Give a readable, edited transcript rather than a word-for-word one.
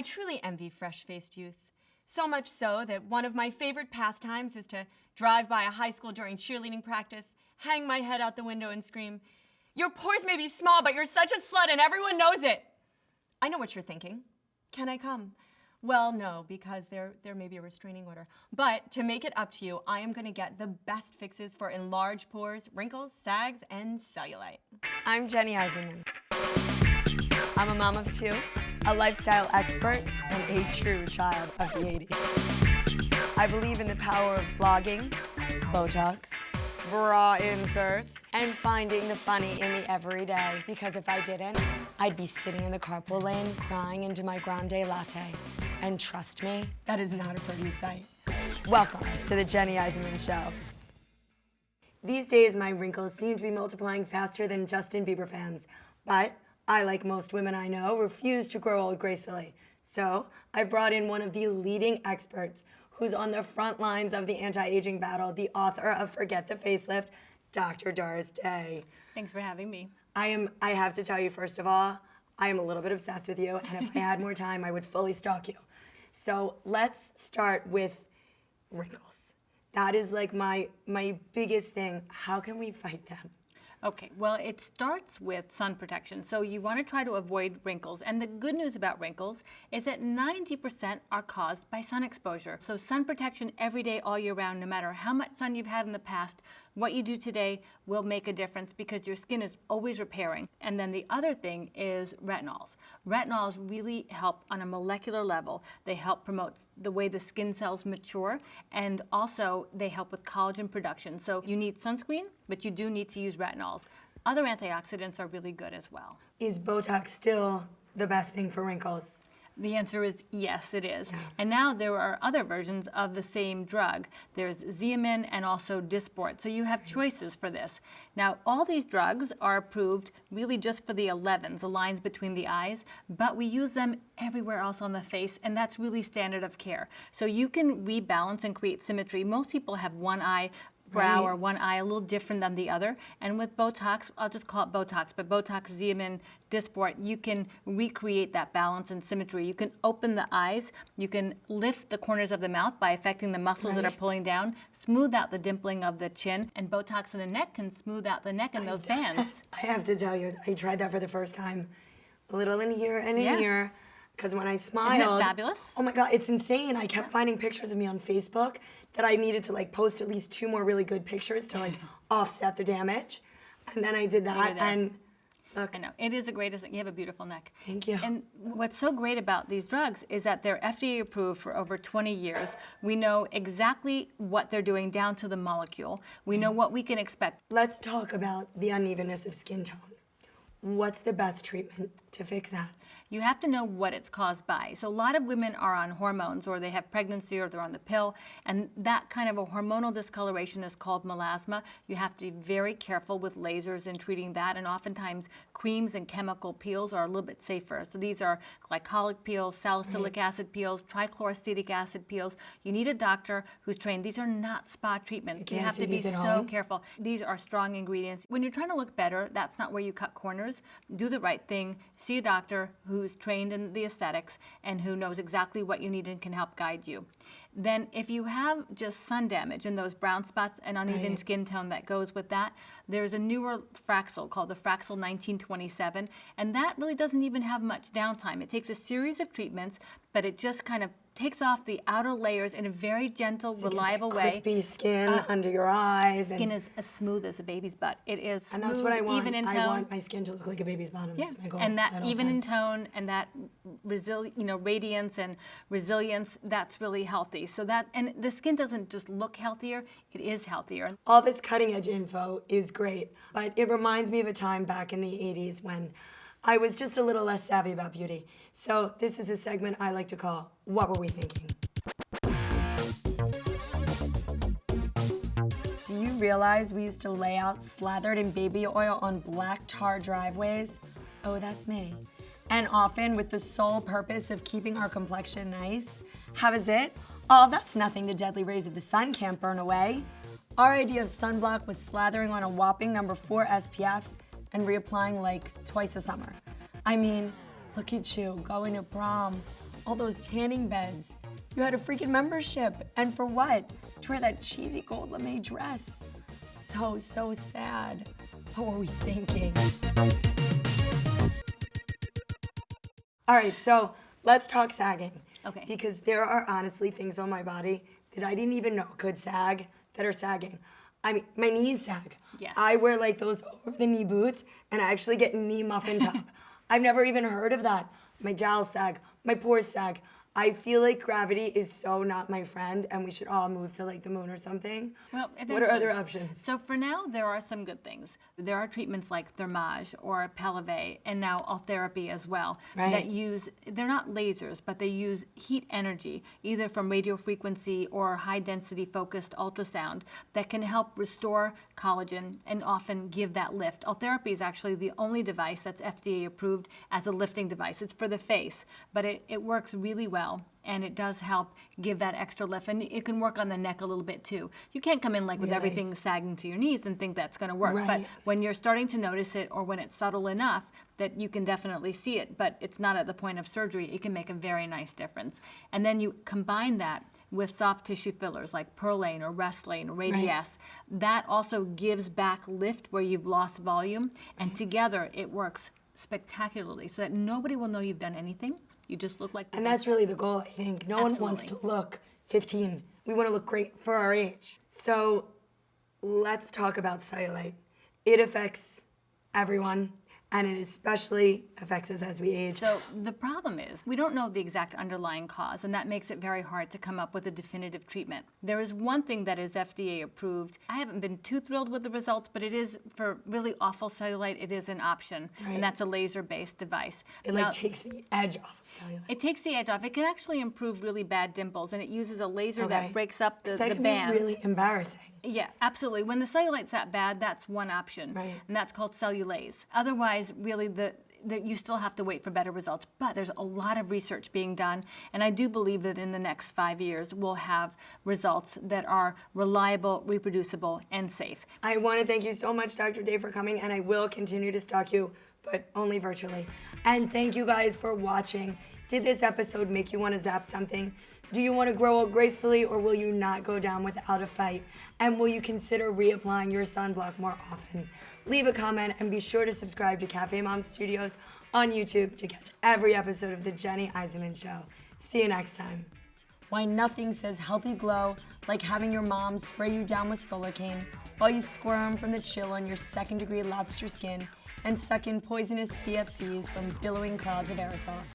I truly envy fresh-faced youth. So much so that one of my favorite pastimes is to drive by a high school during cheerleading practice, hang my head out the window and scream, "Your pores may be small, but you're such a slut and everyone knows it." I know what you're thinking. Can I come? Well, no, because there may be a restraining order. But to make it up to you, I am gonna get the best fixes for enlarged pores, wrinkles, sags, and cellulite. I'm Jenny Isenman. I'm a mom of two, a lifestyle expert, and a true child of the 80s. I believe in the power of blogging, Botox, bra inserts, and finding the funny in the everyday. Because if I didn't, I'd be sitting in the carpool lane crying into my grande latte. And trust me, that is not a pretty sight. Welcome to the Jenny Isenman Show. These days, my wrinkles seem to be multiplying faster than Justin Bieber fans. But I, like most women I know, refuse to grow old gracefully. So I brought in one of the leading experts who's on the front lines of the anti-aging battle, the author of Forget the Facelift, Dr. Doris Day. Thanks for having me. I have to tell you, first of all, I am a little bit obsessed with you, and if I had more time, I would fully stalk you. So let's start with wrinkles. That is like my biggest thing. How can we fight them? Okay, well, it starts with sun protection. So you want to try to avoid wrinkles. And the good news about wrinkles is that 90% are caused by sun exposure. So sun protection every day, all year round, no matter how much sun you've had in the past, what you do today will make a difference because your skin is always repairing. And then the other thing is retinols. Retinols really help on a molecular level. They help promote the way the skin cells mature, and also they help with collagen production. So you need sunscreen, but you do need to use retinols. Other antioxidants are really good as well. Is Botox still the best thing for wrinkles? The answer is yes, it is. And now there are other versions of the same drug. There's Isenman and also Dysport. So you have choices for this. Now, all these drugs are approved really just for the 11s, the lines between the eyes, but we use them everywhere else on the face, and that's really standard of care. So you can rebalance and create symmetry. Most people have one eye brow or one eye a little different than the other. And with Botox, I'll just call it Botox, but Botox, Isenman, Dysport, you can recreate that balance and symmetry. You can open the eyes, you can lift the corners of the mouth by affecting the muscles that are pulling down, smooth out the dimpling of the chin, and Botox in the neck can smooth out the neck and those bands. I have to tell you, I tried that for the first time. A little in here and in here. Because when I smiled, Isn't it fabulous? Oh my God, it's insane. I kept finding pictures of me on Facebook that I needed to like post at least 2 more really good pictures to like offset the damage. And then I did that, and look. I know, it is the greatest thing. You have a beautiful neck. Thank you. And what's so great about these drugs is that they're FDA approved for over 20 years. We know exactly what they're doing down to the molecule. We know what we can expect. Let's talk about the unevenness of skin tone. What's the best treatment to fix that? You have to know what it's caused by. So a lot of women are on hormones, or they have pregnancy, or they're on the pill, and that kind of a hormonal discoloration is called melasma. You have to be very careful with lasers in treating that, and oftentimes creams and chemical peels are a little bit safer. So these are glycolic peels, salicylic acid peels, trichloroacetic acid peels. You need a doctor who's trained. These are not spa treatments. You have to be so careful. These are strong ingredients. When you're trying to look better, that's not where you cut corners. Do the right thing. See a doctor who's trained in the aesthetics and who knows exactly what you need and can help guide you. Then if you have just sun damage and those brown spots and uneven skin tone that goes with that, there's a newer Fraxel called the Fraxel 1927, and that really doesn't even have much downtime. It takes a series of treatments, but it just kind of takes off the outer layers in a very gentle, reliable way. Crispy skin under your eyes. Skin is as smooth as a baby's butt. It is smooth, and that's what I want. even in tone. I want my skin to look like a baby's bottom. Yeah, That's my goal. and that even in tone and that radiance and resilience, that's really healthy. So that, and the skin doesn't just look healthier, it is healthier. All this cutting edge info is great, but it reminds me of a time back in the 80s when I was just a little less savvy about beauty. So this is a segment I like to call, What Were We Thinking? Do you realize we used to lay out slathered in baby oil on black tar driveways? Oh, that's me. And often with the sole purpose of keeping our complexion nice. How is it? Oh, that's nothing the deadly rays of the sun can't burn away. Our idea of sunblock was slathering on a whopping number 4 SPF and reapplying like twice a summer. I mean, look at you, going to prom, all those tanning beds. You had a freaking membership. And for what? To wear that cheesy gold lame dress. So sad. What were we thinking? All right, so let's talk sagging. Okay. Because there are honestly things on my body that I didn't even know could sag that are sagging. I mean, my knees sag. Yes. I wear like those over the knee boots and I actually get knee muffin top. I've never even heard of that. My jowls sag, my pores sag. I feel like gravity is so not my friend and we should all move to like the moon or something. Well, what are other eventually. options? So for now, there are some good things. There are treatments like thermage or Pellevé and now Ultherapy as well that use, they're not lasers, but they use heat energy, either from radio frequency or high density focused ultrasound that can help restore collagen and often give that lift. Ultherapy is actually the only device that's FDA approved as a lifting device. It's for the face, but it works really well. And it does help give that extra lift. And it can work on the neck a little bit too. You can't come in like with everything sagging to your knees and think that's gonna work. But when you're starting to notice it or when it's subtle enough that you can definitely see it, but it's not at the point of surgery, it can make a very nice difference. And then you combine that with soft tissue fillers like Perlane or Restylane or Radiesse. That also gives back lift where you've lost volume. And together it works spectacularly so that nobody will know you've done anything. You just look like. And that's really the goal, I think. No one wants to look 15. We want to look great for our age. So let's talk about cellulite. It affects everyone, and it especially affects us as we age. So the problem is we don't know the exact underlying cause, and that makes it very hard to come up with a definitive treatment. There is one thing that is FDA approved. I haven't been too thrilled with the results, but it is for really awful cellulite, it is an option, and that's a laser-based device. It takes the edge off of cellulite. It takes the edge off. It can actually improve really bad dimples, and it uses a laser that breaks up the that can bands. be really embarrassing. Yeah, absolutely. When the cellulite's that bad, that's one option, and that's called cellulase. Otherwise, really, you still have to wait for better results. But there's a lot of research being done, and I do believe that in the next 5 years, we'll have results that are reliable, reproducible, and safe. I want to thank you so much, Dr. Day, for coming, and I will continue to stalk you, but only virtually. And thank you guys for watching. Did this episode make you want to zap something? Do you want to grow up gracefully, or will you not go down without a fight? And will you consider reapplying your sunblock more often? Leave a comment and be sure to subscribe to CafeMom Studios on YouTube to catch every episode of The Jenny Isenman Show. See you next time. Why nothing says healthy glow like having your mom spray you down with Solarcane while you squirm from the chill on your second-degree lobster skin and suck in poisonous CFCs from billowing clouds of aerosol.